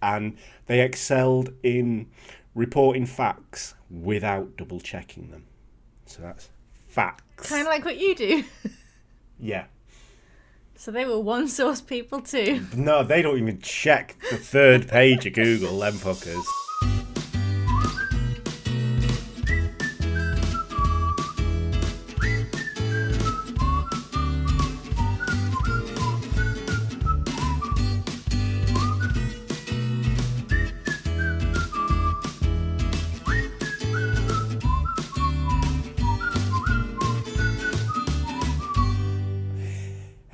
and they excelled in reporting facts without double checking them. So that's facts. Kind of like what you do. Yeah. So they were one source people too. No, they don't even check the third page of Google, them fuckers.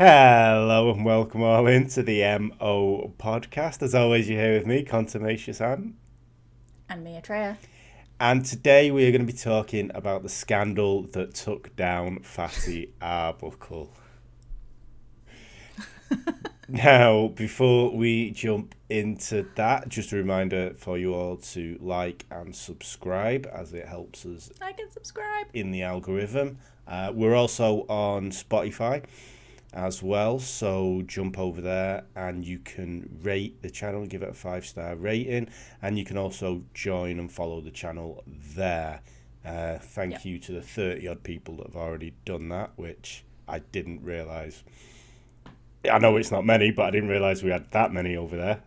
Hello and welcome all into the MO podcast. As always, you're here with me, Contumacious Anne. And me, Atreya. And today we are going to be talking about the scandal that took down Fatty Arbuckle. Now, before we jump into that, just a reminder for you all to like and subscribe, as it helps us Like and subscribe in the algorithm. We're also on Spotify as well, so jump over there and you can rate the channel, give it a 5-star rating, and you can also join and follow the channel there. Thank you to the 30 odd people that have already done that, which I didn't realise. I know it's not many, but I didn't realise we had that many over there.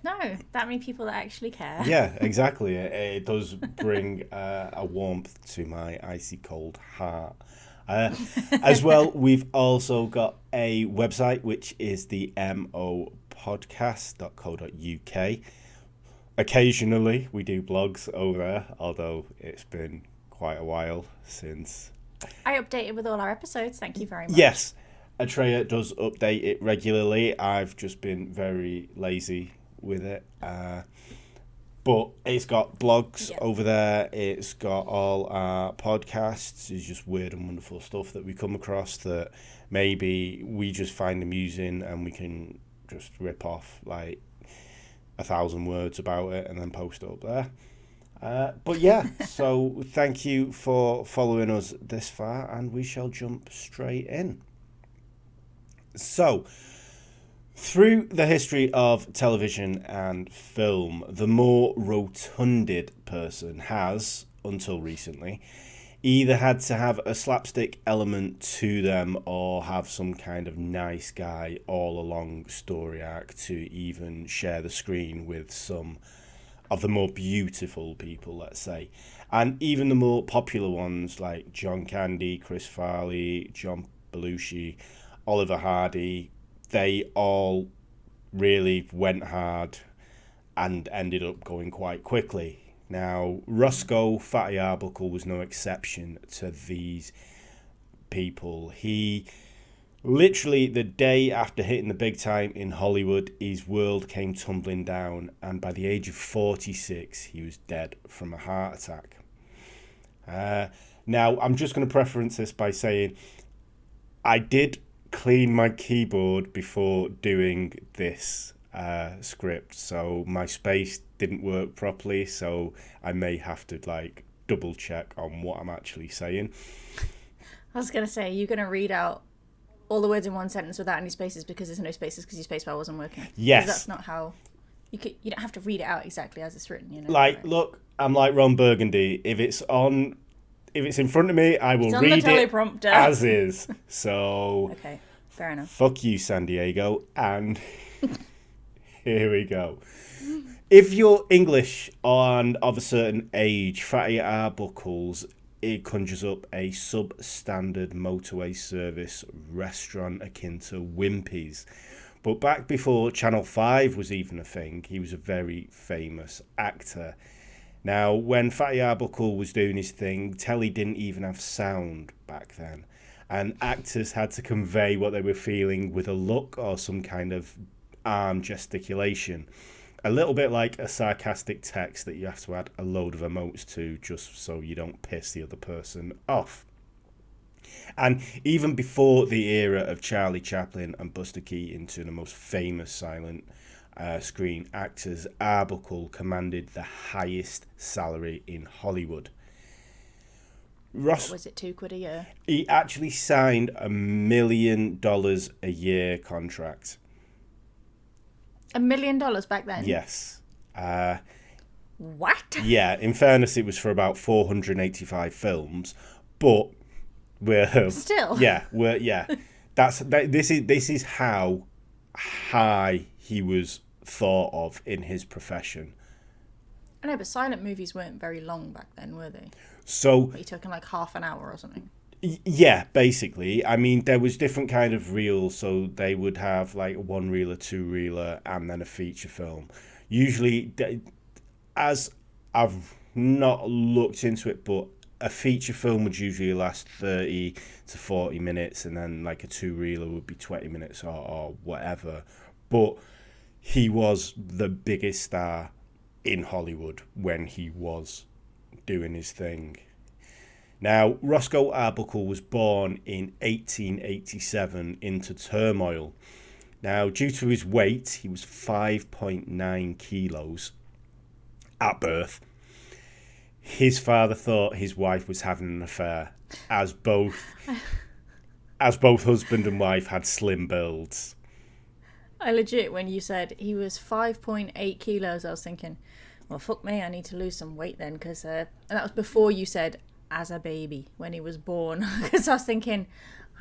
No, that many people that actually care. Yeah, exactly. It does bring a warmth to my icy cold heart. As well, we've also got a website, which is the mopodcast.co.uk. Occasionally, we do blogs over there, although it's been quite a while since. I updated with all our episodes. Thank you very much. Yes, Atreya does update it regularly. I've just been very lazy with it. But it's got blogs over there. It's got all our podcasts. It's just weird and wonderful stuff that we come across that maybe we just find amusing and we can just rip off like 1,000 words about it and then post it up there. But yeah, so thank you for following us this far, and we shall jump straight in. So, through the history of television and film, the more rotunded person has, until recently, either had to have a slapstick element to them or have some kind of nice guy all along story arc to even share the screen with some of the more beautiful people, let's say. And even the more popular ones like John Candy, Chris Farley, John Belushi, Oliver Hardy, they all really went hard and ended up going quite quickly. Now, Roscoe, Fatty Arbuckle, was no exception to these people. He literally, the day after hitting the big time in Hollywood, his world came tumbling down, and by the age of 46, he was dead from a heart attack. Now, I'm just going to preference this by saying I did clean my keyboard before doing this script, so my space didn't work properly, so I may have to like double check on what I'm actually saying. I was going to say, you're going to read out all the words in one sentence without any spaces because there's no spaces because your spacebar wasn't working. Yes. That's not how... You don't have to read it out exactly as it's written, you know. Like, right? Look, I'm like Ron Burgundy. If it's in front of me, I will read it as is. So... Okay. Fair enough. Fuck you, San Diego. And here we go. If you're English and of a certain age, Fatty Arbuckle's, it conjures up a substandard motorway service restaurant akin to Wimpy's. But back before Channel 5 was even a thing, he was a very famous actor. Now, when Fatty Arbuckle was doing his thing, telly didn't even have sound back then. And actors had to convey what they were feeling with a look or some kind of arm gesticulation. A little bit like a sarcastic text that you have to add a load of emotes to just so you don't piss the other person off. And even before the era of Charlie Chaplin and Buster Keaton, to the most famous silent screen actors, Arbuckle commanded the highest salary in Hollywood. What was it, £2 a year? He actually signed $1 million a year contract. $1 million back then? Yes. What? Yeah, in fairness, it was for about 485 films, but we're Still. This is how high he was thought of in his profession. I know, but silent movies weren't very long back then, were they? So Are you talking like half an hour or something? yeah, basically. I mean, there was different kind of reels, so they would have like a one reeler, two reeler, and then a feature film. Usually, as I've not looked into it, but a feature film would usually last 30 to 40 minutes, and then like a two reeler would be 20 minutes or whatever. But he was the biggest star in Hollywood when he was doing his thing. Now, Roscoe Arbuckle was born in 1887 into turmoil. Now, due to his weight, he was 5.9 kilos at birth. His father thought his wife was having an affair, as both husband and wife had slim builds. I legit, when you said he was 5.8 kilos, I was thinking, well, fuck me, I need to lose some weight then, because and that was before you said as a baby when he was born, because I was thinking,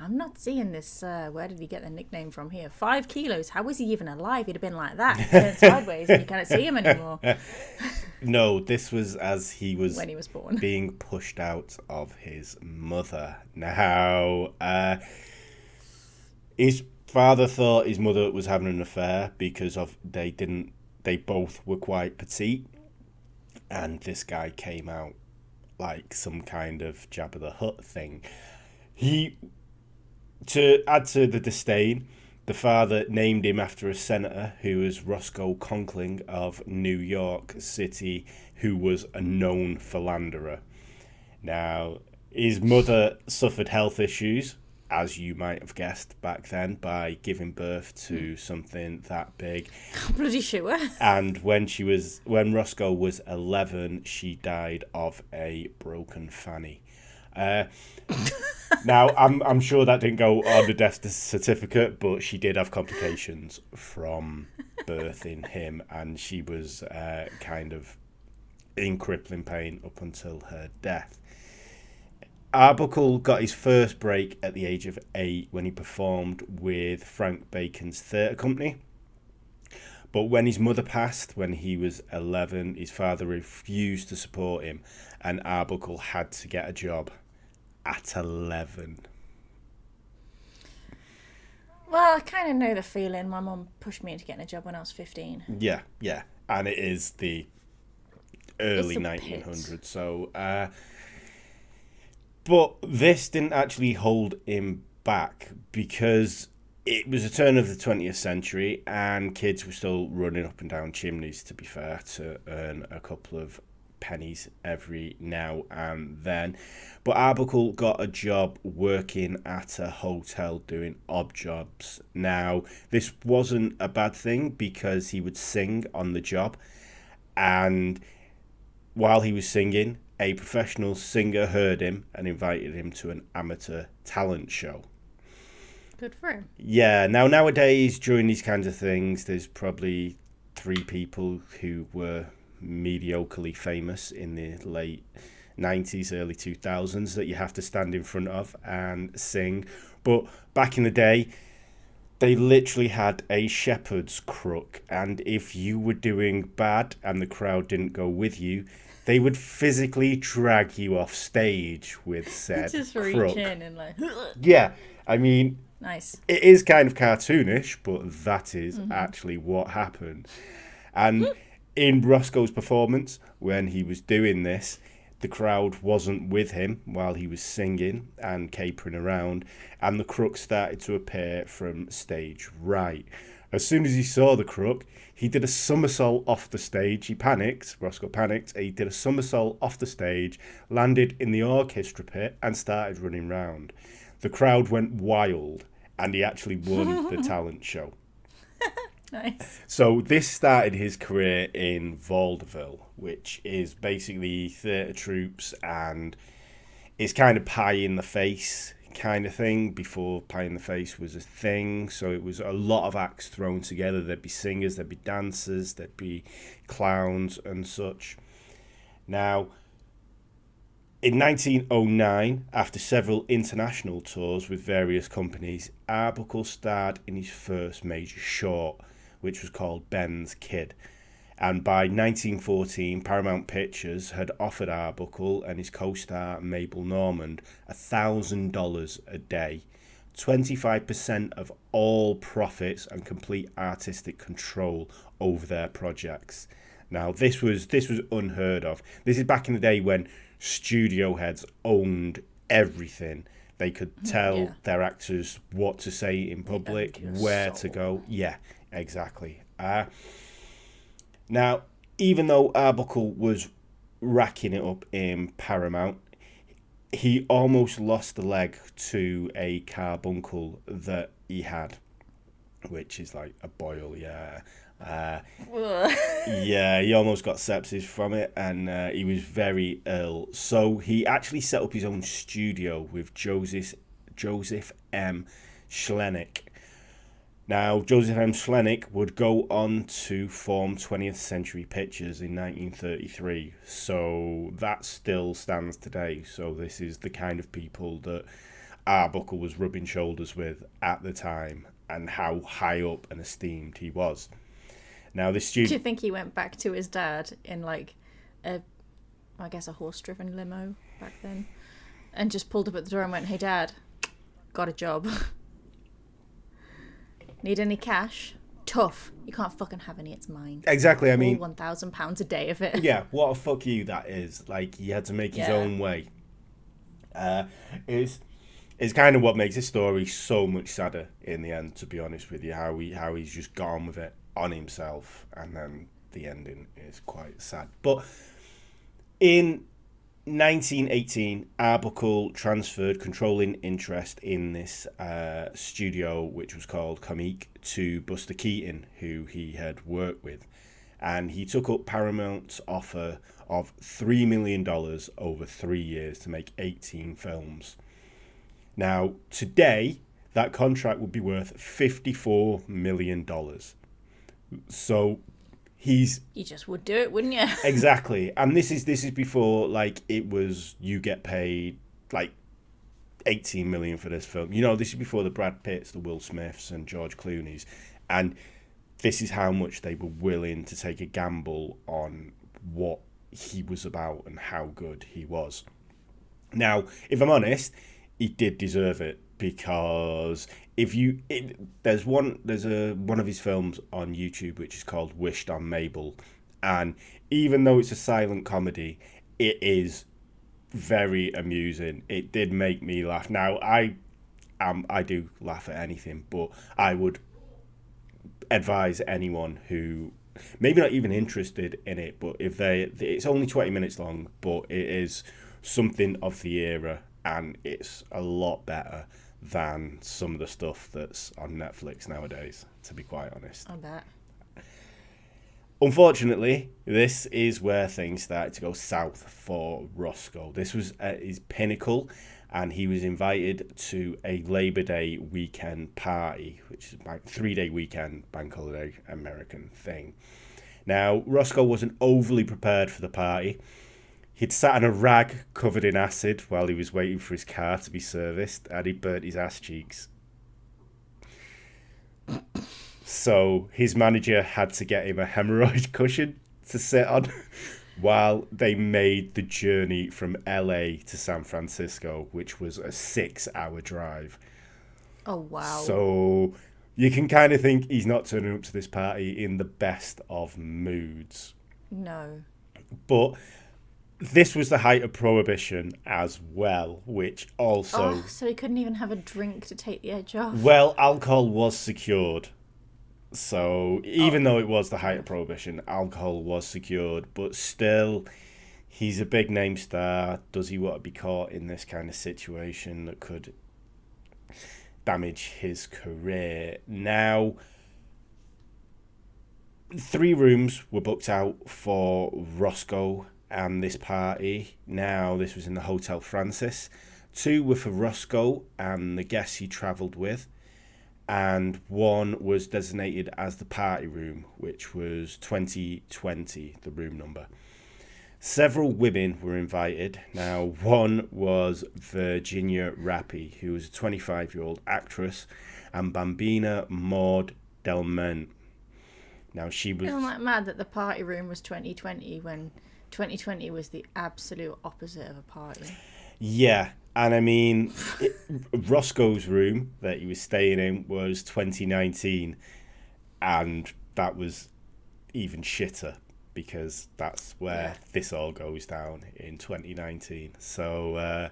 I'm not seeing this. Where did he get the nickname from here? 5 kilos. How was he even alive? He'd have been like that, turned sideways, and you can't see him anymore. No, this was as he was when he was born, being pushed out of his mother. Now, his father thought his mother was having an affair because of they both were quite petite, and this guy came out like some kind of Jabba the Hutt thing. To add to the disdain, the father named him after a senator who was Roscoe Conkling of New York City, who was a known philanderer. Now, his mother suffered health issues, as you might have guessed back then, by giving birth to something that big. I'm bloody sure. And when Roscoe was 11, she died of a broken fanny. Now, I'm sure that didn't go on the death certificate, but she did have complications from birthing him, and she was kind of in crippling pain up until her death. Arbuckle got his first break at the age of 8 when he performed with Frank Bacon's theatre company. But when his mother passed when he was 11, his father refused to support him, and Arbuckle had to get a job at 11. Well, I kind of know the feeling. My mum pushed me into getting a job when I was 15. Yeah. And it is the early 1900s. So, but this didn't actually hold him back because it was the turn of the 20th century and kids were still running up and down chimneys, to be fair, to earn a couple of pennies every now and then. But Arbuckle got a job working at a hotel doing odd jobs. Now, this wasn't a bad thing because he would sing on the job, and while he was singing, a professional singer heard him and invited him to an amateur talent show. Good for him. Yeah, nowadays, during these kinds of things, there's probably 3 people who were mediocrely famous in the late 90s, early 2000s that you have to stand in front of and sing. But back in the day, they literally had a shepherd's crook, and if you were doing bad and the crowd didn't go with you, they would physically drag you off stage with said just crook. reach in and like... Yeah, I mean... Nice. It is kind of cartoonish, but that is actually what happened. And in Roscoe's performance, when he was doing this, the crowd wasn't with him while he was singing and capering around, and the crook started to appear from stage right. As soon as he saw the crook, he did a somersault off the stage. He panicked, Roscoe panicked, he did a somersault off the stage, landed in the orchestra pit, and started running round. The crowd went wild, and he actually won the talent show. Nice. So this started his career in vaudeville, which is basically theatre troupes, and it's kind of pie in the face kind of thing before Pie in the Face was a thing. So it was a lot of acts thrown together. There'd be singers, there'd be dancers, there'd be clowns and such. Now, in 1909, after several international tours with various companies, Arbuckle starred in his first major short, which was called Ben's Kid. And by 1914, Paramount Pictures had offered Arbuckle and his co-star Mabel Normand $1,000 a day, 25% of all profits, and complete artistic control over their projects. Now, this was unheard of. This is back in the day when studio heads owned everything. They could tell their actors what to say in public, where to go. Yeah, exactly. Now, even though Arbuckle was racking it up in Paramount, he almost lost the leg to a carbuncle that he had, which is like a boil, yeah. Yeah, he almost got sepsis from it, and he was very ill. So he actually set up his own studio with Joseph M. Schlenick. Now, Joseph M. Schlenick would go on to form 20th Century Pictures in 1933. So that still stands today. So this is the kind of people that Arbuckle was rubbing shoulders with at the time, and how high up and esteemed he was. Now, this studio... Do you think he went back to his dad in, like, a horse-driven limo back then, and just pulled up at the door and went, "Hey, Dad, got a job. Need any cash? Tough. You can't fucking have any. It's mine." Exactly. I mean, £1,000 a day of it. Yeah. What a fuck you that is. Like, he had to make his own way. It's kind of what makes this story so much sadder in the end. To be honest with you, how he's just gone with it on himself, and then the ending is quite sad. But in 1918, Arbuckle transferred controlling interest in this studio, which was called Comique, to Buster Keaton, who he had worked with. And he took up Paramount's offer of $3 million over 3 years to make 18 films. Now, today, that contract would be worth $54 million. So... You just would do it, wouldn't you? Exactly. And this is before, like, it was, you get paid like 18 million for this film. You know, this is before the Brad Pitts, the Will Smiths and George Clooney's, and this is how much they were willing to take a gamble on what he was about and how good he was. Now, if I'm honest, he did deserve it, because there's one of his films on YouTube which is called Wished on Mabel, and even though it's a silent comedy, it is very amusing. It did make me laugh. Now, I do laugh at anything, but I would advise anyone who maybe not even interested in it, but if it's only 20 minutes long, but it is something of the era, and it's a lot better than some of the stuff that's on Netflix nowadays, to be quite honest. I bet. Unfortunately, this is where things started to go south for Roscoe. This was at his pinnacle, and he was invited to a Labor Day weekend party, which is a 3-day weekend, bank holiday, American thing. Now, Roscoe wasn't overly prepared for the party. He'd sat on a rag covered in acid while he was waiting for his car to be serviced, and he burnt his ass cheeks. So his manager had to get him a hemorrhoid cushion to sit on while they made the journey from LA to San Francisco, which was a 6-hour drive. Oh, wow. So you can kind of think he's not turning up to this party in the best of moods. No. But this was the height of Prohibition as well, which also... Oh, so he couldn't even have a drink to take the edge off? Well, alcohol was secured. So even though it was the height of Prohibition, alcohol was secured. But still, he's a big name star. Does he want to be caught in this kind of situation that could damage his career? Now, 3 rooms were booked out for Roscoe and this party. Now, this was in the Hotel Francis. 2 were for Roscoe and the guests he travelled with, and 1 was designated as the party room, which was 2020, the room number. Several women were invited. Now, one was Virginia Rappi, who was a 25-year-old actress, and Bambina Maud Delment. Now, she was... I'm like mad that the party room was 2020 when 2020 was the absolute opposite of a party. Yeah, and I mean, Roscoe's room that he was staying in was 2019, and that was even shitter, because that's where this all goes down in 2019. So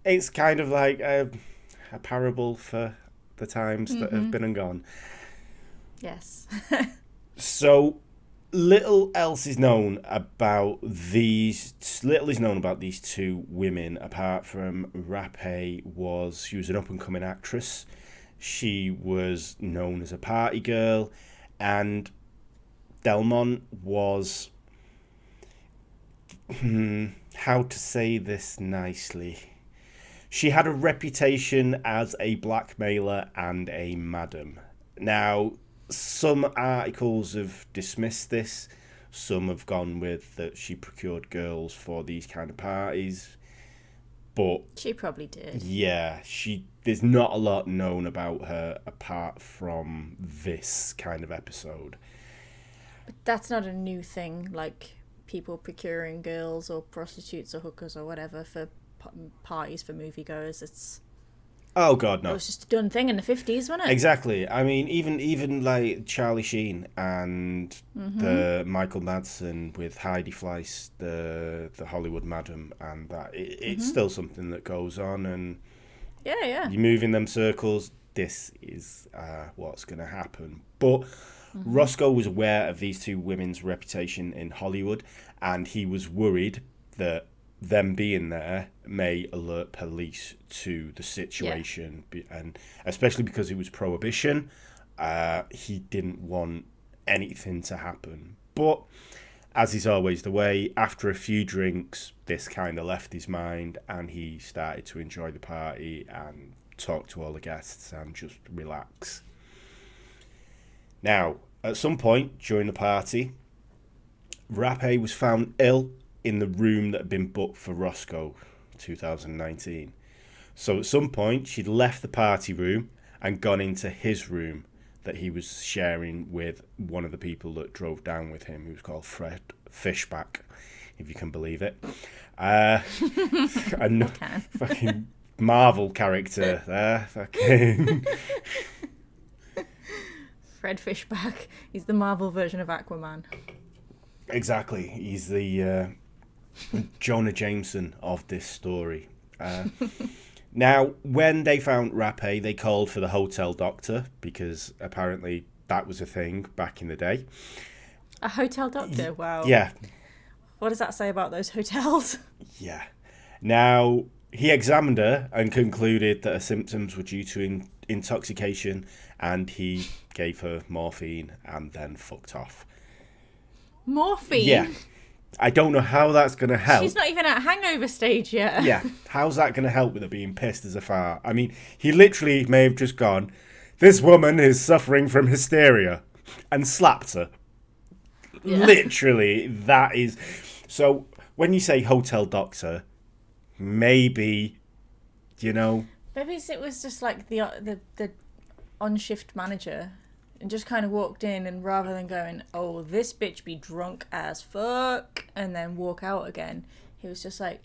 it's kind of like a parable for the times that have been and gone. Yes. So little is known about these 2 women, apart from Rappi. She was an up-and-coming actress. She was known as a party girl, and Delmont was, how to say this nicely, she had a reputation as a blackmailer and a madam. Now, some articles have dismissed this, some have gone with that she procured girls for these kind of parties, but she probably did. Yeah, there's not a lot known about her apart from this kind of episode. But that's not a new thing, like people procuring girls or prostitutes or hookers or whatever for parties for moviegoers. It's... Oh God, no! It was just a done thing in the 50s, wasn't it? Exactly. I mean, even like Charlie Sheen and the Michael Madsen with Heidi Fleiss, the Hollywood Madam, and that it's still something that goes on. And yeah, you move in them circles. This is what's going to happen. But Roscoe was aware of these 2 women's reputation in Hollywood, and he was worried that them being there may alert police to the situation, and especially because it was prohibition, he didn't want anything to happen. But as is always the way, after a few drinks, this kind of left his mind, and he started to enjoy the party and talk to all the guests and just relax. Now, at some point during the party, Rappi was found ill in the room that had been booked for Roscoe 2019. So at some point she'd left the party room and gone into his room that he was sharing with one of the people that drove down with him, who was called Fred Fishback, if you can believe it. A fucking Marvel character there. Fucking Fred Fishback. He's the Marvel version of Aquaman. Exactly. He's the Jonah Jameson of this story. Now, when they found Rappi, they called for the hotel doctor, because apparently that was a thing back in the day. A hotel doctor? Wow. Yeah. What does that say about those hotels? Yeah. Now, he examined her and concluded that her symptoms were due to intoxication, and he gave her morphine and then fucked off. Morphine? Yeah. I don't know how that's going to help. She's not even at hangover stage yet. Yeah. How's that going to help with her being pissed as a fart? I mean, he literally may have just gone, this woman is suffering from hysteria, and slapped her. Yeah. Literally, that is... So, when you say hotel doctor, maybe, you know... Maybe it was just like the on-shift manager, and just kind of walked in, and rather than going, oh, this bitch be drunk as fuck, and then walk out again, he was just like,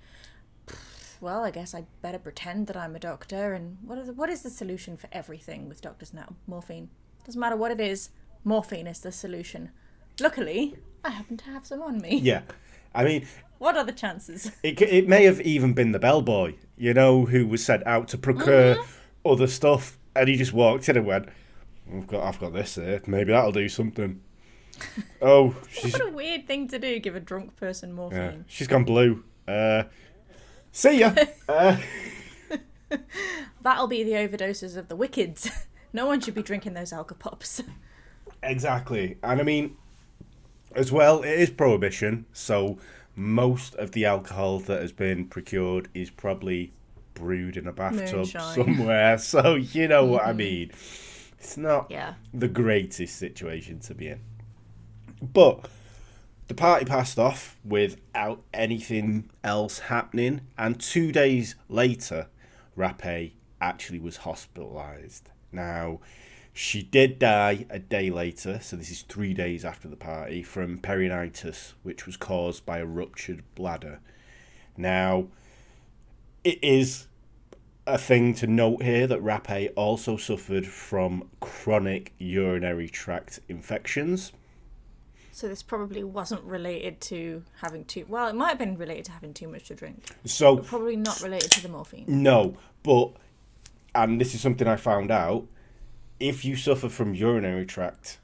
well, I guess I better pretend that I'm a doctor, and what is the solution for everything with doctors now? Morphine. Doesn't matter what it is, morphine is the solution. Luckily, I happen to have some on me. Yeah. I mean... What are the chances? It may have even been the bellboy, you know, who was sent out to procure other stuff, and he just walked in and went, I've got this here, maybe that'll do something. Oh, what a weird thing to do, give a drunk person morphine. Yeah, she's gone blue. See ya. That'll be the overdoses of the wickeds. No one should be drinking those Alka-Pops. Exactly. And I mean, as well, it is prohibition, so most of the alcohol that has been procured is probably brewed in a bathtub Moonshine. somewhere. So you know what I mean. It's not Yeah. the greatest situation to be in. But the party passed off without anything else happening, and 2 days later, Rapé actually was hospitalised. Now, she did die a day later, so this is 3 days after the party, from peritonitis, which was caused by a ruptured bladder. Now, it is a thing to note here that Rapé also suffered from chronic urinary tract infections. So this probably wasn't related to having too... Well, it might have been related to having too much to drink. So But probably not related to the morphine. no, but, and this is something I found out, if you suffer from urinary tract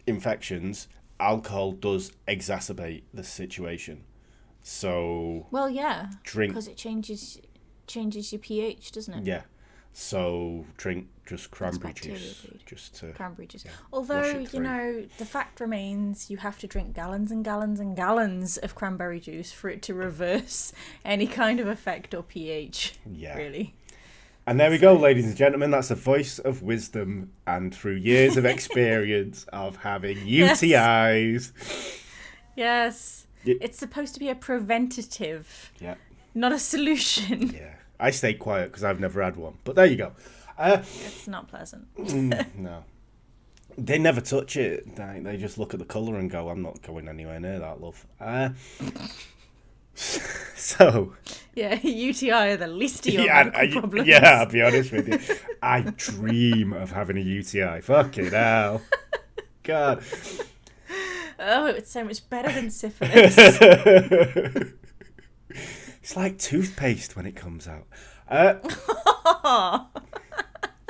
infections, alcohol does exacerbate the situation. So Well, yeah. drink, Because it changes your pH, doesn't it? yeah. So drink just cranberry bacteria juice, breed. just to Cranberry juice. Yeah, wash Although, it you through. know, the fact remains you have to drink gallons and gallons and gallons of cranberry juice for it to reverse any kind of effect or pH. Yeah. Really. And there we go, ladies and gentlemen. That's a voice of wisdom, and through years of experience of having UTIs. Yes. Y- It's supposed to be a preventative, Yeah, not a solution. yeah. I stay quiet because I've never had one. But there you go. It's not pleasant. No. They never touch it. They just look at the colour and go, I'm not going anywhere near that, love. So... Yeah, UTI are the least of your Yeah, medical problems. yeah, I'll be honest with you. I dream of having a UTI. Fucking hell. God. Oh, it's so much better than syphilis. It's like toothpaste when it comes out.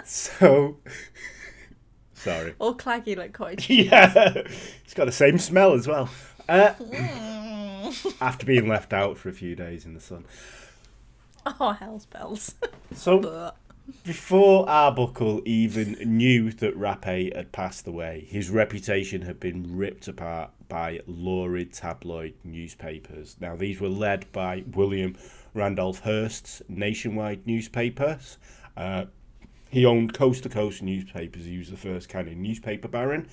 So... Sorry. All claggy like cottage. Yeah. It's got the same smell as well. After being left out for a few days in the sun. Oh, hell's bells. So, before Arbuckle even knew that Rapé had passed away, his reputation had been ripped apart by lurid tabloid newspapers. Now, these were led by William Randolph Hearst's nationwide newspapers. He owned coast-to-coast newspapers. He was the first kind of newspaper baron.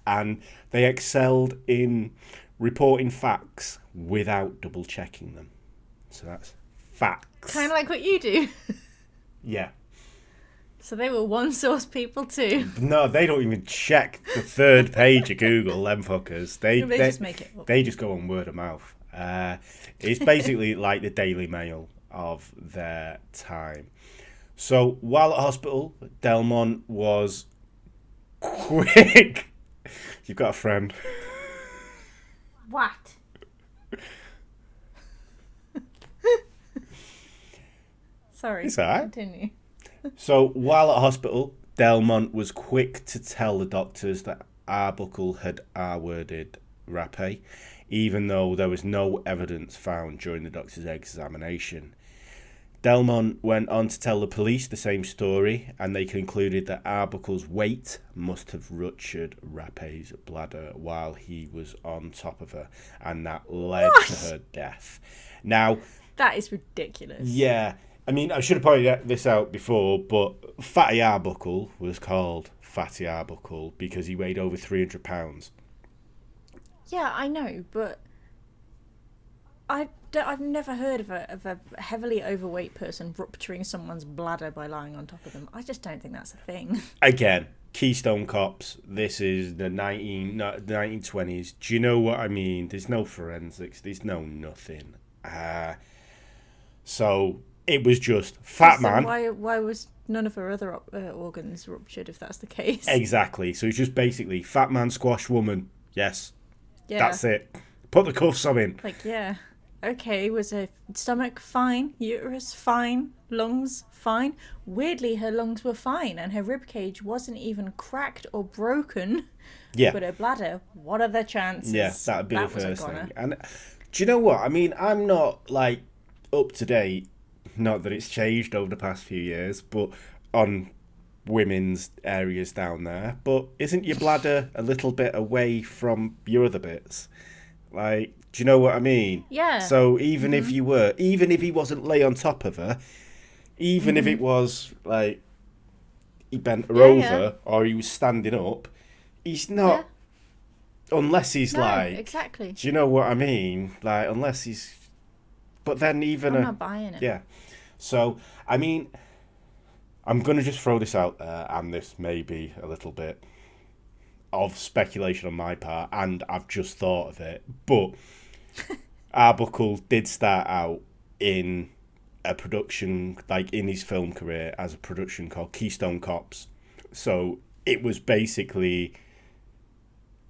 And they excelled in reporting facts without double-checking them. So that's facts. Kind of like what you do. Yeah. So they were one source people too. No, they don't even check the third page of Google, them fuckers. They just make it up. They just go on word of mouth. It's basically like the Daily Mail of their time. So while at hospital, Delmont was quick. You've got a friend. What? Sorry. It's all right. Continue. So while at hospital, Delmont was quick to tell the doctors that Arbuckle had R-worded Rapé, even though there was no evidence found during the doctor's examination. Delmont went on to tell the police the same story, and they concluded that Arbuckle's weight must have ruptured Rapé's bladder while he was on top of her, and that led to her death. Now, That is ridiculous. yeah, I mean, I should have pointed this out before, but Fatty Arbuckle was called Fatty Arbuckle because he weighed over 300 pounds. Yeah, I know, but I've never heard of a heavily overweight person rupturing someone's bladder by lying on top of them. I just don't think that's a thing. Again, Keystone Cops, this is the 1920s. Do you know what I mean? There's no forensics, there's no nothing. So it was just fat So man. why was none of her other organs ruptured if that's the case? Exactly. So it's just basically fat man squash woman. Yes, Yeah. that's it. Put the cuffs on him. Like, yeah. Okay, was her stomach fine? Uterus fine? Lungs fine? Weirdly, her lungs were fine and her ribcage wasn't even cracked or broken. Yeah. But her bladder, what are the chances? Yeah, that'd be the was a first goner. thing. And do you know what? I mean, I'm not like up to date. Not that it's changed over the past few years, but on women's areas down there. But isn't your bladder a little bit away from your other bits? Like, do you know what I mean? Yeah. So even if he wasn't lay on top of her, Even if it was like he bent her Yeah, over or he was standing up, he's not. Unless he's No, like, exactly. do you know what I mean? Like, unless he's. But then even I'm not buying it. yeah. So I mean, I'm gonna just throw this out there, and this may be a little bit of speculation on my part, and I've just thought of it. But Arbuckle did start out in a production, like in his film career, as a production called Keystone Cops. So it was basically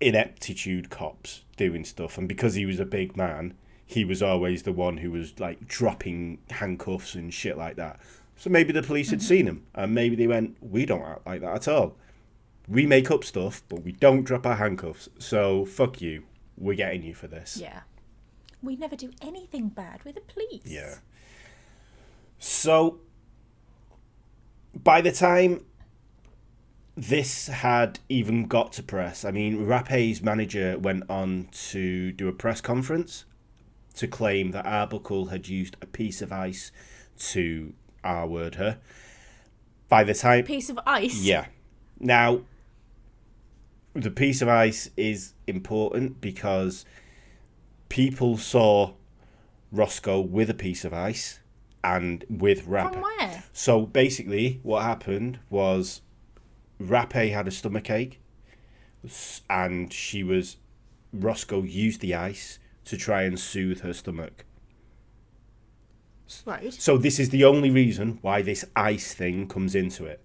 ineptitude cops doing stuff, and because he was a big man, he was always the one who was like dropping handcuffs and shit like that. So maybe the police had seen him, and maybe they went, "We don't act like that at all. We make up stuff, but we don't drop our handcuffs. So fuck you. We're getting you for this." Yeah. We never do anything bad with the police. Yeah. So by the time this had even got to press, I mean, Rapé's manager went on to do a press conference to claim that Arbuckle had used a piece of ice to R-word her. By the time... Piece of ice? Yeah. Now, the piece of ice is important because people saw Roscoe with a piece of ice and with Rapé. From where? So basically, what happened was Rapé had a stomachache, and Roscoe used the ice to try and soothe her stomach. Right. So this is the only reason why this ice thing comes into it.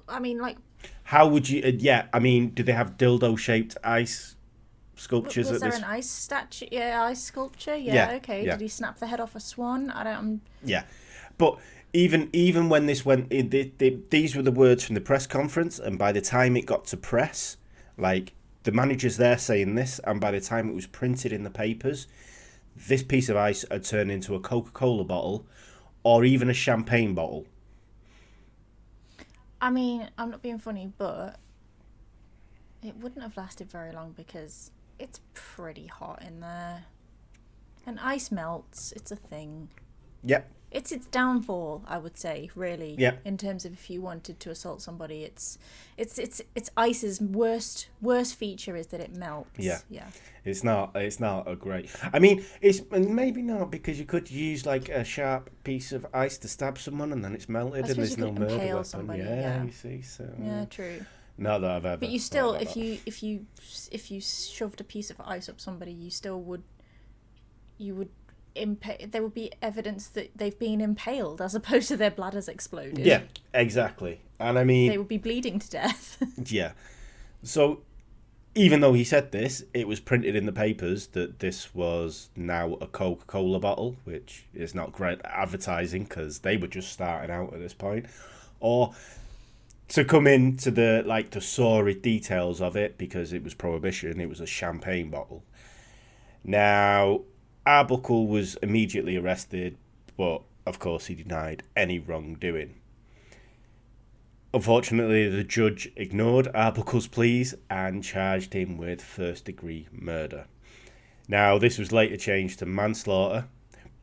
I mean, like... How would you... yeah, I mean, do they have dildo-shaped ice sculptures Was at there this... an ice statue? Yeah, ice sculpture? Yeah, Okay. yeah. Did he snap the head off a swan? I don't... Yeah. But even when this went... these were the words from the press conference, and by the time it got to press, like, the manager's there saying this, and by the time it was printed in the papers, this piece of ice had turned into a Coca-Cola bottle or even a champagne bottle. I mean, I'm not being funny, but it wouldn't have lasted very long because it's pretty hot in there. And ice melts. It's a thing. Yep. It's its downfall, I would say, really. Yeah. In terms of if you wanted to assault somebody, it's ice's worst feature is that it melts. Yeah. Yeah. It's not a great... I mean, it's maybe not, because you could use like a sharp piece of ice to stab someone and then it's melted and there's no murder weapon. Somebody, yeah, you see. So yeah, true. Not that I've ever... But you still, if you shoved a piece of ice up somebody, you would there would be evidence that they've been impaled as opposed to their bladders exploded. Yeah, exactly. And I mean... They would be bleeding to death. Yeah. So, even though he said this, it was printed in the papers that this was now a Coca-Cola bottle, which is not great advertising because they were just starting out at this point. Or to come into the sordid details of it, because it was prohibition, it was a champagne bottle. Now, Arbuckle was immediately arrested, but of course he denied any wrongdoing. Unfortunately, the judge ignored Arbuckle's pleas and charged him with first-degree murder. Now, this was later changed to manslaughter,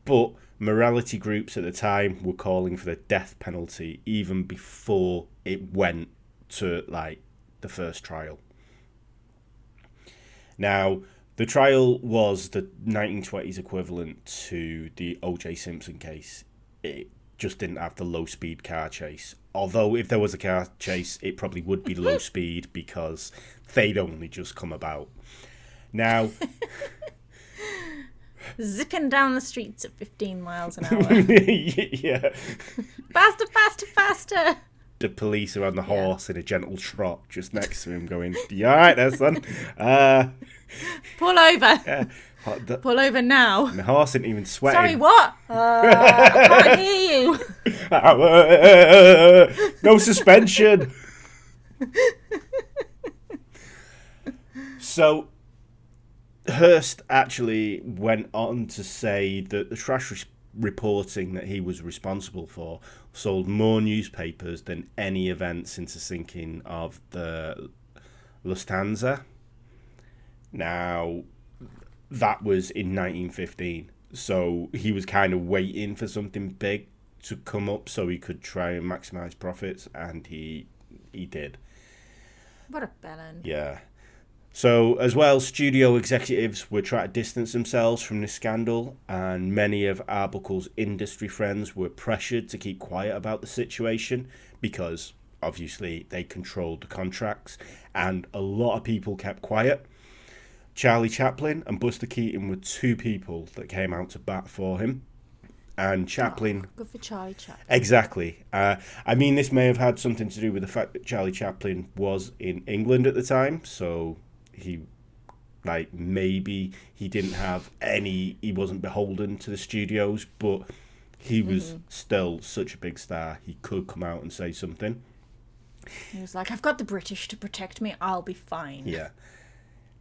but morality groups at the time were calling for the death penalty even before it went to, the first trial. Now, the trial was the 1920s equivalent to the O.J. Simpson case. It just didn't have the low-speed car chase. Although, if there was a car chase, it probably would be low speed because they'd only just come about. Now... Zipping down the streets at 15 miles an hour. Yeah. Faster, faster, faster! The police are on the horse in a gentle trot just next to him going, "You all right there, son? Pull over. Yeah. Pull over now." And the horse isn't even sweating. Sorry, what? I can't hear you. No suspension. So, Hearst actually went on to say that the trash reporting that he was responsible for sold more newspapers than any event since the sinking of the Lufthansa. Now, that was in 1915. So he was kind of waiting for something big to come up so he could try and maximise profits, and he did. What a bellend. Yeah. So, as well, studio executives were trying to distance themselves from this scandal, and many of Arbuckle's industry friends were pressured to keep quiet about the situation because, obviously, they controlled the contracts, and a lot of people kept quiet. Charlie Chaplin and Buster Keaton were two people that came out to bat for him. And Chaplin... Oh, good for Charlie Chaplin. Exactly. I mean, this may have had something to do with the fact that Charlie Chaplin was in England at the time, so he, like, maybe he didn't have any... He wasn't beholden to the studios, but he was still such a big star, he could come out and say something. He was like, I've got the British to protect me, I'll be fine. Yeah.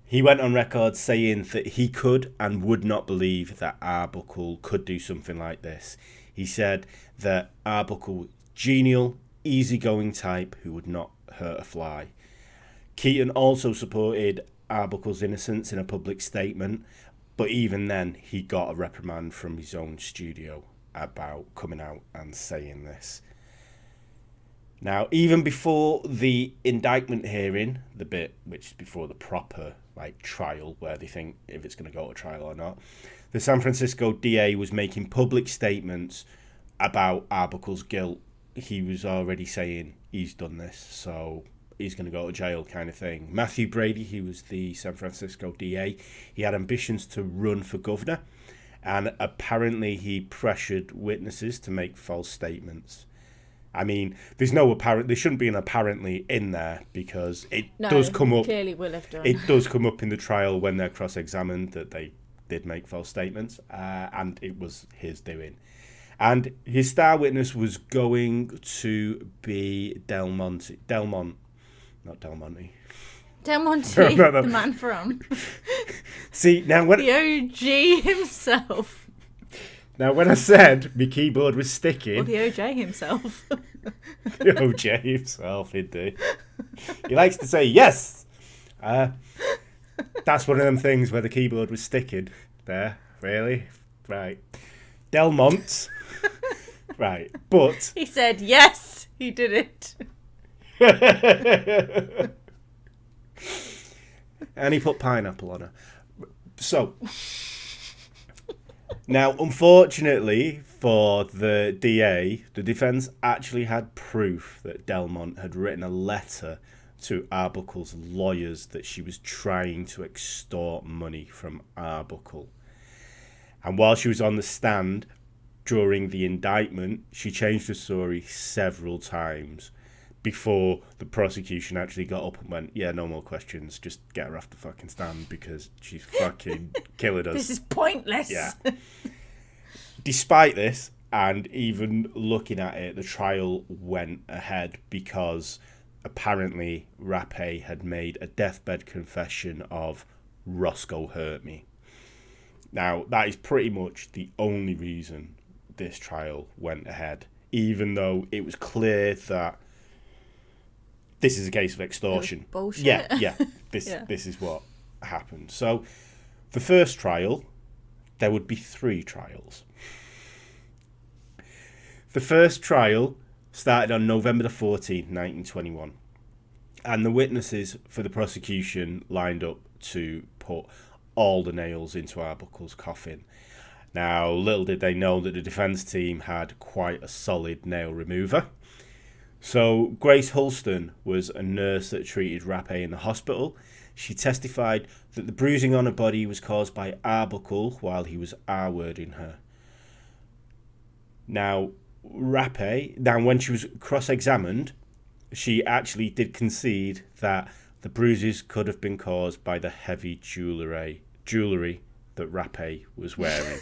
He went on record saying that he could and would not believe that Arbuckle could do something like this. He said that Arbuckle was a genial, easygoing type who would not hurt a fly. Keaton also supported Arbuckle's innocence in a public statement, but even then he got a reprimand from his own studio about coming out and saying this. Now, even before the indictment hearing, the bit which is before the proper trial, where they think if it's going to go to trial or not, the San Francisco DA was making public statements about Arbuckle's guilt. He was already saying he's done this, so he's going to go to jail kind of thing. Matthew Brady, he was the San Francisco DA, he had ambitions to run for governor, and apparently he pressured witnesses to make false statements. I mean, there shouldn't be an apparently in there because it does come up. Clearly will have done. It does come up in the trial when they're cross-examined that they did make false statements, and it was his doing. And his star witness was going to be Del Monte. No. The man from. See, now when... The OG himself. Now, when I said my keyboard was sticking... Or the OJ himself. The OJ himself, indeed. He likes to say, yes! That's one of them things where the keyboard was sticking. There, really? Right. Delmont. Right, but... He said, yes, he did it. And he put pineapple on her. So... Now, unfortunately for the DA, the defence actually had proof that Delmont had written a letter to Arbuckle's lawyers that she was trying to extort money from Arbuckle. And while she was on the stand during the indictment, she changed the story several times before the prosecution actually got up and went, yeah, no more questions, just get her off the fucking stand because she's fucking killing us. This is pointless. Yeah. Despite this, and even looking at it, the trial went ahead because apparently Rapé had made a deathbed confession of Roscoe hurt me. Now, that is pretty much the only reason this trial went ahead, even though it was clear that this is a case of extortion. Bullshit. Yeah. This is what happened. So, the first trial, there would be 3 trials. The first trial started on November the 14th, 1921. And the witnesses for the prosecution lined up to put all the nails into Arbuckle's coffin. Now, little did they know that the defence team had quite a solid nail remover. So, Grace Hulston was a nurse that treated Rapé in the hospital. She testified that the bruising on her body was caused by Arbuckle while he was R-wording her. Now, when she was cross-examined, she actually did concede that the bruises could have been caused by the heavy jewellery that Rapé was wearing.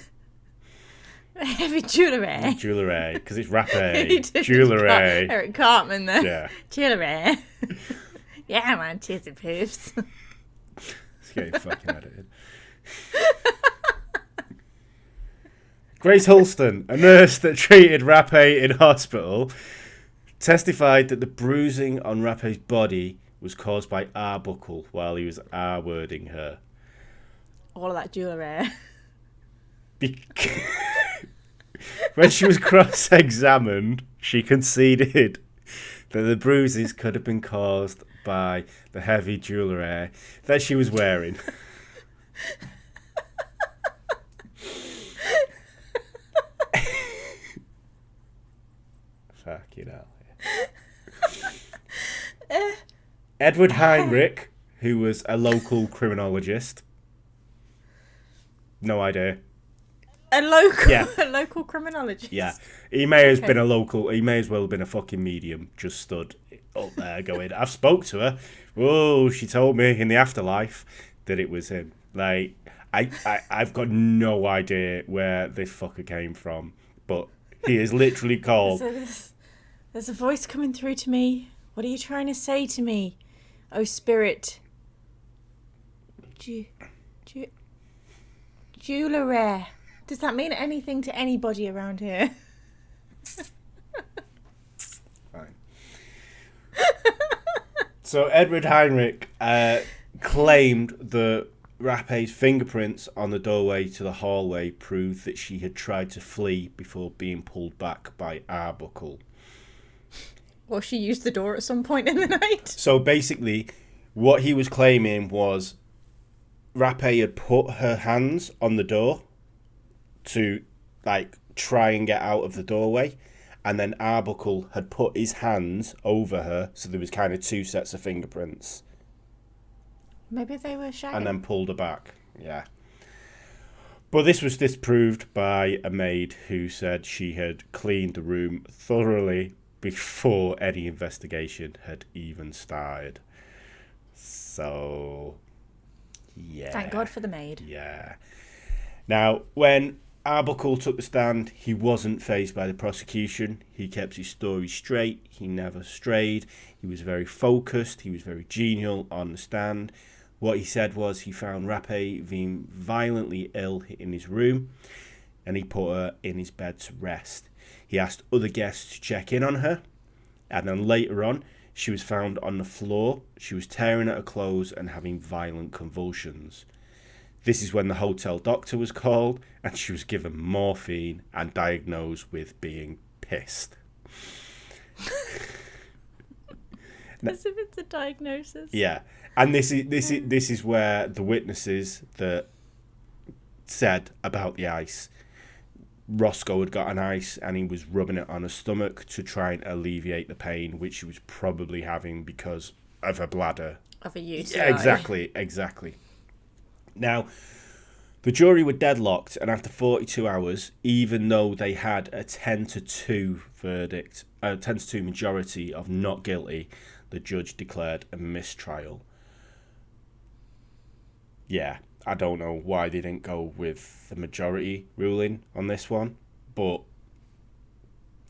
Heavy jewellery? Jewellery, because it's Rapé. Jewellery. Eric Cartman there. Yeah. Jewellery. Yeah, man, cheers and poofs. It's getting fucking edited. Grace Hulston, a nurse that treated Rapé in hospital, testified that the bruising on Rapé's body was caused by Arbuckle while he was R-wording her. All of that jewellery. When she was cross-examined, she conceded that the bruises could have been caused by the heavy jewellery that she was wearing. Fucking hell. Edward Heinrich, who was a local criminologist. No idea. A local, Yeah. a local criminologist. Yeah, he may have been a local. He may as well have been a fucking medium, just stood up there going, "I've spoke to her. Whoa, she told me in the afterlife that it was him." Like, I've got no idea where this fucker came from, but he is literally called. So there's a voice coming through to me. What are you trying to say to me, oh spirit? Jewellery. Does that mean anything to anybody around here? Fine. So Edward Heinrich claimed that Rappe's fingerprints on the doorway to the hallway proved that she had tried to flee before being pulled back by Arbuckle. Or she used the door at some point in the night. So basically, what he was claiming was Rappe had put her hands on the door to, like, try and get out of the doorway, and then Arbuckle had put his hands over her, so there was kind of two sets of fingerprints. Maybe they were shagging. And then pulled her back, yeah. But this was disproved by a maid who said she had cleaned the room thoroughly before any investigation had even started. So, yeah. Thank God for the maid. Yeah. Now, when Arbuckle took the stand, he wasn't fazed by the prosecution. He kept his story straight. He never strayed. He was very focused. He was very genial on the stand. What he said was he found Rappe being violently ill in his room, and he put her in his bed to rest. He asked other guests to check in on her, and then later on, she was found on the floor. She was tearing at her clothes and having violent convulsions. This is when the hotel doctor was called, and she was given morphine and diagnosed with being pissed. As if it's a diagnosis. Yeah, and this is where the witnesses that said about the ice, Roscoe had got an ice and he was rubbing it on her stomach to try and alleviate the pain which she was probably having because of her bladder. Of a UTI. Yeah, exactly. Now, the jury were deadlocked, and after 42 hours, even though they had a 10-2 verdict, a 10-2 majority of not guilty, the judge declared a mistrial. Yeah, I don't know why they didn't go with the majority ruling on this one, but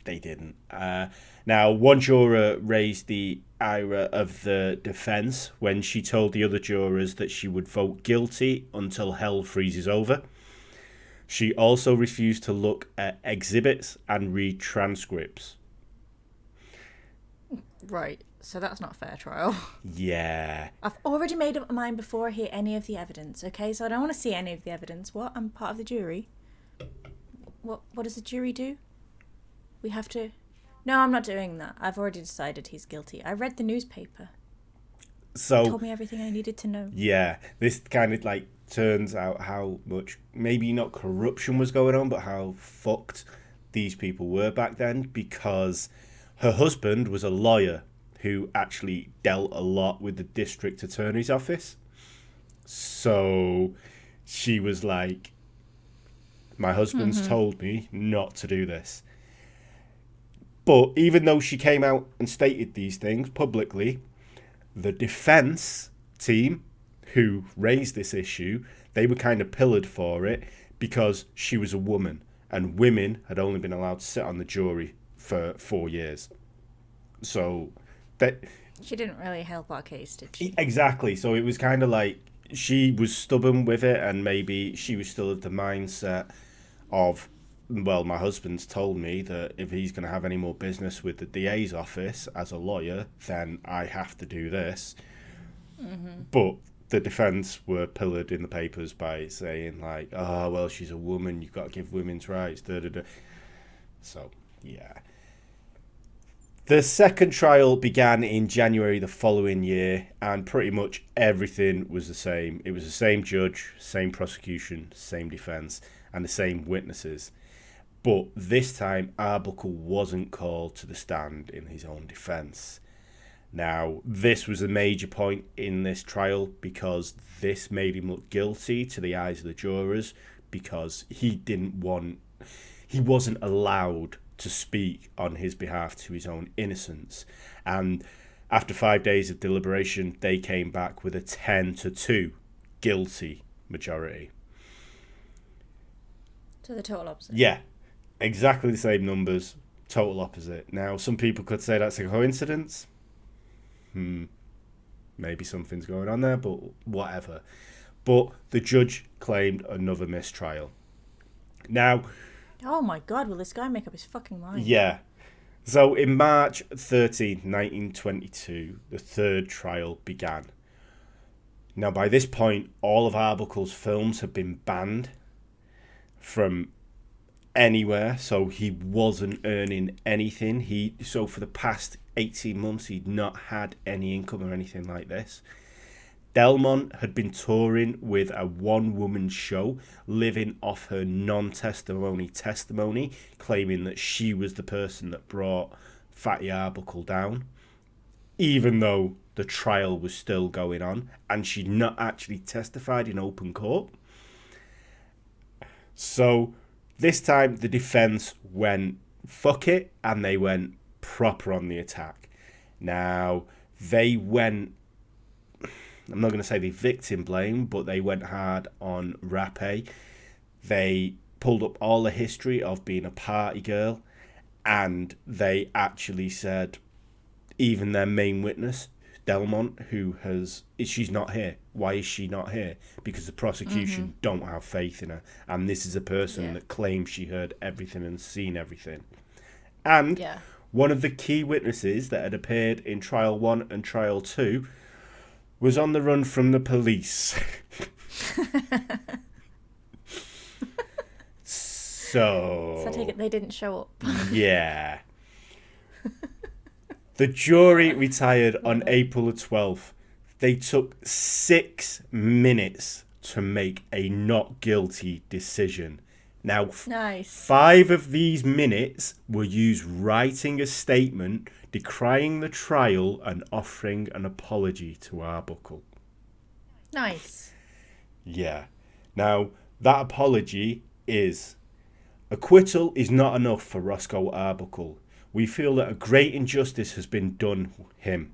they didn't. Now, one juror raised the ire of the defence when she told the other jurors that she would vote guilty until hell freezes over. She also refused to look at exhibits and read transcripts. Right, so that's not a fair trial. Yeah. I've already made up my mind before I hear any of the evidence, okay? So I don't want to see any of the evidence. What? I'm part of the jury. What does the jury do? We have to... No, I'm not doing that. I've already decided he's guilty. I read the newspaper. So... It told me everything I needed to know. Yeah, this kind of, like, turns out how much, maybe not corruption was going on, but how fucked these people were back then, because her husband was a lawyer who actually dealt a lot with the district attorney's office. So she was like, my husband's told me not to do this. But even though she came out and stated these things publicly, the defence team who raised this issue, they were kind of pillared for it because she was a woman, and women had only been allowed to sit on the jury for 4 years. So that... She didn't really help our case, did she? Exactly. So it was kind of like she was stubborn with it, and maybe she was still of the mindset of, well, my husband's told me that if he's going to have any more business with the DA's office as a lawyer, then I have to do this. Mm-hmm. But the defence were pillared in the papers by saying, like, oh, well, she's a woman, you've got to give women's rights, da da da. So, yeah. The second trial began in January the following year, and pretty much everything was the same. It was the same judge, same prosecution, same defence, and the same witnesses. But this time, Arbuckle wasn't called to the stand in his own defence. Now, this was a major point in this trial because this made him look guilty to the eyes of the jurors, because he wasn't allowed to speak on his behalf to his own innocence. And after 5 days of deliberation, they came back with a 10-2 guilty majority. So the total opposite. Yeah, exactly the same numbers, total opposite. Now, some people could say that's a coincidence. Maybe something's going on there, but whatever. But the judge claimed another mistrial. Now, oh my God, will this guy make up his fucking mind? yeah. So in March 13, 1922, the third trial began. Now, by this point, all of Arbuckle's films had been banned from anywhere, so he wasn't earning anything. So for the past 18 months, he'd not had any income or anything like this. Delmont had been touring with a one-woman show, living off her non-testimony testimony, claiming that she was the person that brought Fatty Arbuckle down, even though the trial was still going on, and she'd not actually testified in open court. So this time the defence went, fuck it, and they went proper on the attack. Now, they went, I'm not going to say they victim blame, but they went hard on Rappe. They pulled up all the history of being a party girl, and they actually said, even their main witness, Delmont, she's not here. Why is she not here? Because the prosecution don't have faith in her, and this is a person that claims she heard everything and seen everything. And one of the key witnesses that had appeared in Trial 1 and Trial 2 was on the run from the police. So I take it they didn't show up. Yeah. The jury retired on April the 12th. They took 6 minutes to make a not guilty decision. Now, nice. 5 of these minutes were used writing a statement decrying the trial and offering an apology to Arbuckle. Nice. Yeah. Now, that apology is: acquittal is not enough for Roscoe Arbuckle. We feel that a great injustice has been done him.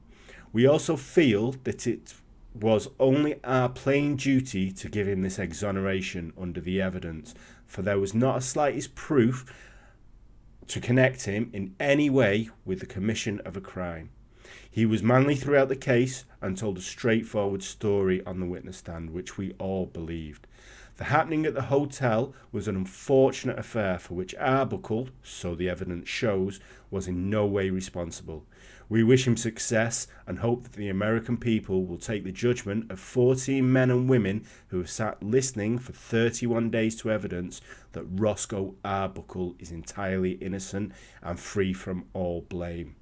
We also feel that it was only our plain duty to give him this exoneration under the evidence, for there was not a slightest proof to connect him in any way with the commission of a crime. He was manly throughout the case and told a straightforward story on the witness stand, which we all believed. The happening at the hotel was an unfortunate affair for which Arbuckle, so the evidence shows, was in no way responsible. We wish him success and hope that the American people will take the judgment of 14 men and women who have sat listening for 31 days to evidence that Roscoe Arbuckle is entirely innocent and free from all blame.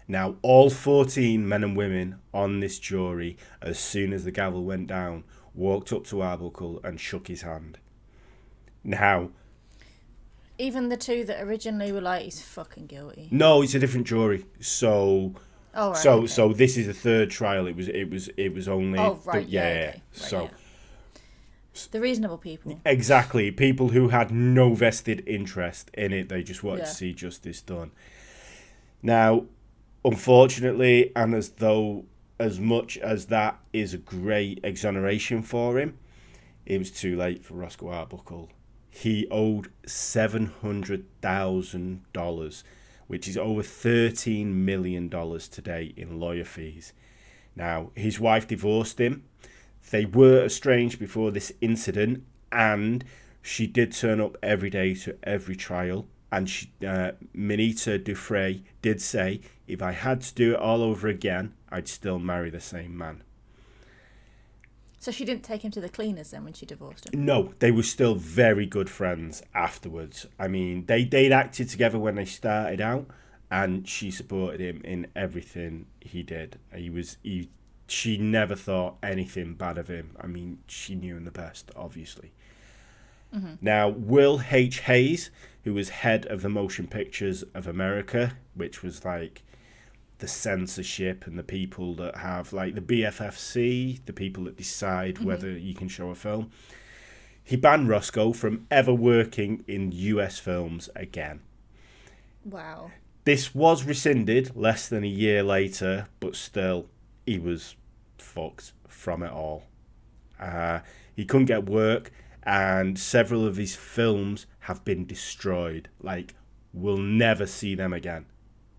Now, all 14 men and women on this jury, as soon as the gavel went down, walked up to Arbuckle and shook his hand. Now, even the 2 that originally were like, he's fucking guilty. No, it's a different jury. So, oh, right, so this is the third trial. It was only. Oh right, okay. Right, so, the reasonable people. Exactly, people who had no vested interest in it. They just wanted to see justice done. Now, unfortunately, and as much as that is a great exoneration for him, it was too late for Roscoe Arbuckle. He owed $700,000, which is over $13 million today in lawyer fees. Now, his wife divorced him. They were estranged before this incident, and she did turn up every day to every trial. And Minita did say, if I had to do it all over again, I'd still marry the same man. So she didn't take him to the cleaners then when she divorced him? No, they were still very good friends afterwards. I mean, they'd acted together when they started out, and she supported him in everything he did. She never thought anything bad of him. I mean, she knew him the best, obviously. Mm-hmm. Now, Will H. Hayes, who was head of the Motion Pictures of America, which was like the censorship and the people that have, like, the BFFC, the people that decide whether you can show a film. He banned Roscoe from ever working in US films again. Wow. This was rescinded less than a year later, but still, he was fucked from it all. He couldn't get work, and several of his films have been destroyed. Like, we'll never see them again.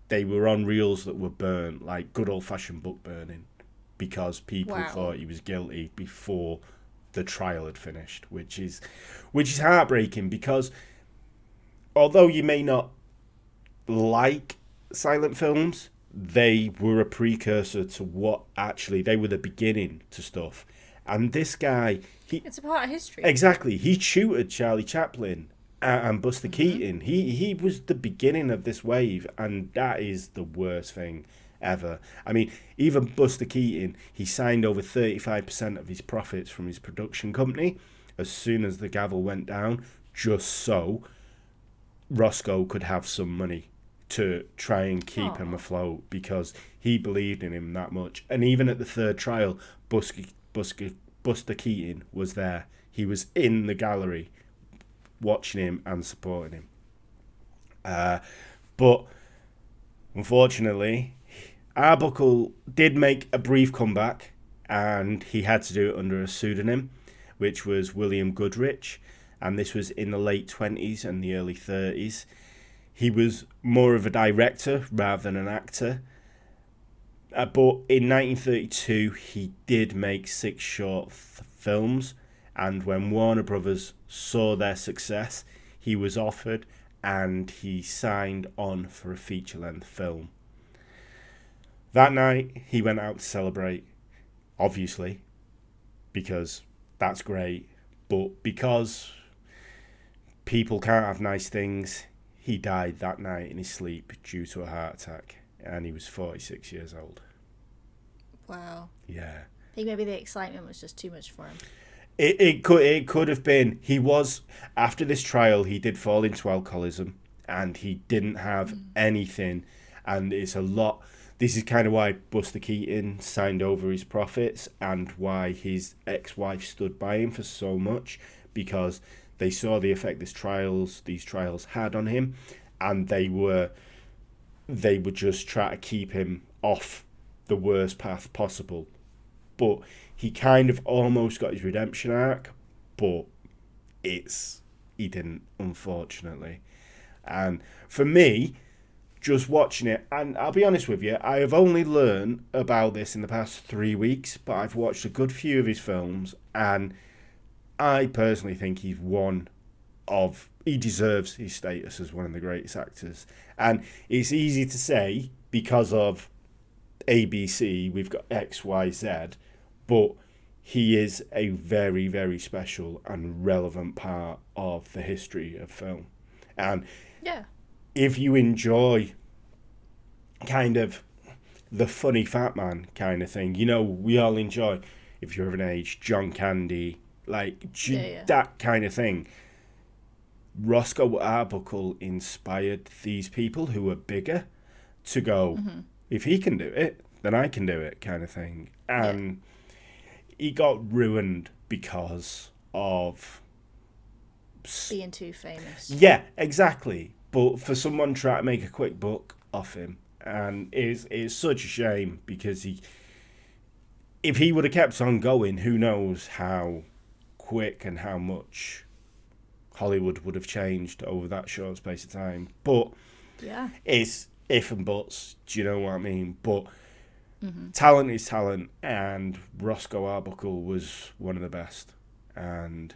They were on reels that were burnt, like good old-fashioned book burning, because people thought he was guilty before the trial had finished, which is heartbreaking, because although you may not like silent films, they were a precursor to what actually, they were the beginning to stuff. And this guy, it's a part of history. Exactly. He tutored Charlie Chaplin and Buster Keaton. He was the beginning of this wave, and that is the worst thing ever. I mean, even Buster Keaton, he signed over 35% of his profits from his production company as soon as the gavel went down, just so Roscoe could have some money to try and keep him afloat, because he believed in him that much. And even at the third trial, Buster Keaton was there. He was in the gallery watching him and supporting him. But unfortunately, Arbuckle did make a brief comeback, and he had to do it under a pseudonym, which was William Goodrich, and this was in the late 20s and the early 30s. He was more of a director rather than an actor. But in 1932, he did make 6 short films, and when Warner Brothers saw their success, he was offered and he signed on for a feature-length film. That night, he went out to celebrate, obviously, because that's great, but because people can't have nice things, he died that night in his sleep due to a heart attack, and he was 46 years old. Wow. Yeah. I think maybe the excitement was just too much for him. It could have been. He was, after this trial, he did fall into alcoholism, and he didn't have anything, and it's a lot. This is kind of why Buster Keaton signed over his profits, and why his ex-wife stood by him for so much, because they saw the effect these trials had on him, and they would just try to keep him off the worst path possible. But he kind of almost got his redemption arc, but he didn't, unfortunately. And for me, just watching it, and I'll be honest with you, I have only learned about this in the past 3 weeks, but I've watched a good few of his films, and I personally think he deserves his status as one of the greatest actors. And it's easy to say because of ABC, we've got X, Y, Z, but he is a very, very special and relevant part of the history of film. And if you enjoy kind of the funny fat man kind of thing, we all enjoy, if you're of an age, John Candy, like that kind of thing. Roscoe Arbuckle inspired these people who were bigger to go, if he can do it, then I can do it, kind of thing. And he got ruined because of being too famous. Yeah, exactly. But for someone trying to make a quick buck off him, and it's such a shame, because if he would have kept on going, who knows how quick and how much Hollywood would have changed over that short space of time. But it's if and buts, do you know what I mean? But talent is talent, and Roscoe Arbuckle was one of the best. And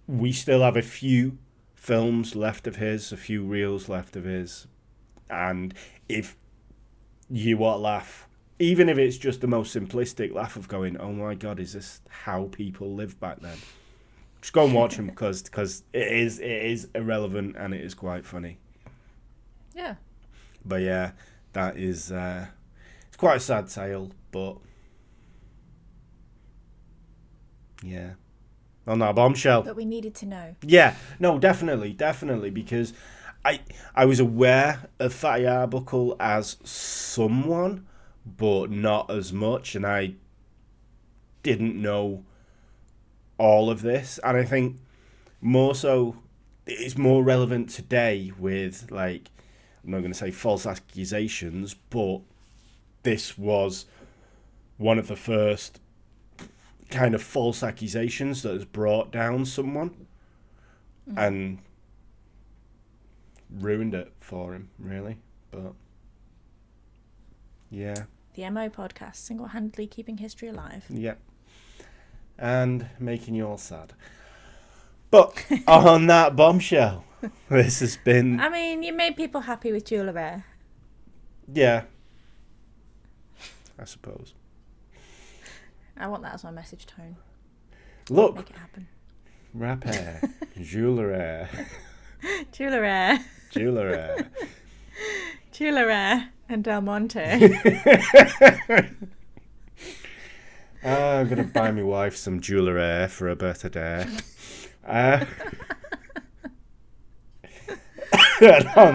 we still have a few films left of his, a few reels left of his. And if you want to laugh, even if it's just the most simplistic laugh of going, oh my God, is this how people lived back then? Just go and watch them because it is irrelevant and it is quite funny. Yeah. But yeah, that is it's quite a sad tale, but yeah. On that bombshell. But we needed to know. Yeah, no, definitely, because I was aware of Fatty Arbuckle as someone, but not as much, and I didn't know all of this, and I think more so it's more relevant today with, like, I'm not going to say false accusations, but this was one of the first kind of false accusations that has brought down someone and ruined it for him, really. But yeah, The MO podcast, single-handedly keeping history alive. yeah, and making you all sad. But on that bombshell, this has been... I mean, you made people happy with Jewellery. Yeah, I suppose. I want that as my message tone. Look, Make it happen. rap hair, jewellery, Jewellery. jewellery. Jewellery and Del Monte. I'm going to buy my wife some jewellery for her birthday. I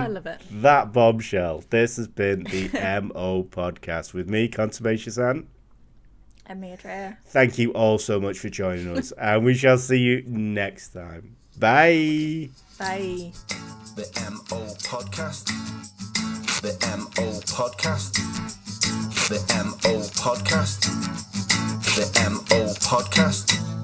love it. That bombshell, this has been the MO podcast with me, Consummation. And me, Atreya. Thank you all so much for joining us, and we shall see you next time. Bye. Bye. The MO podcast. The MO podcast. The MO podcast. The MO podcast.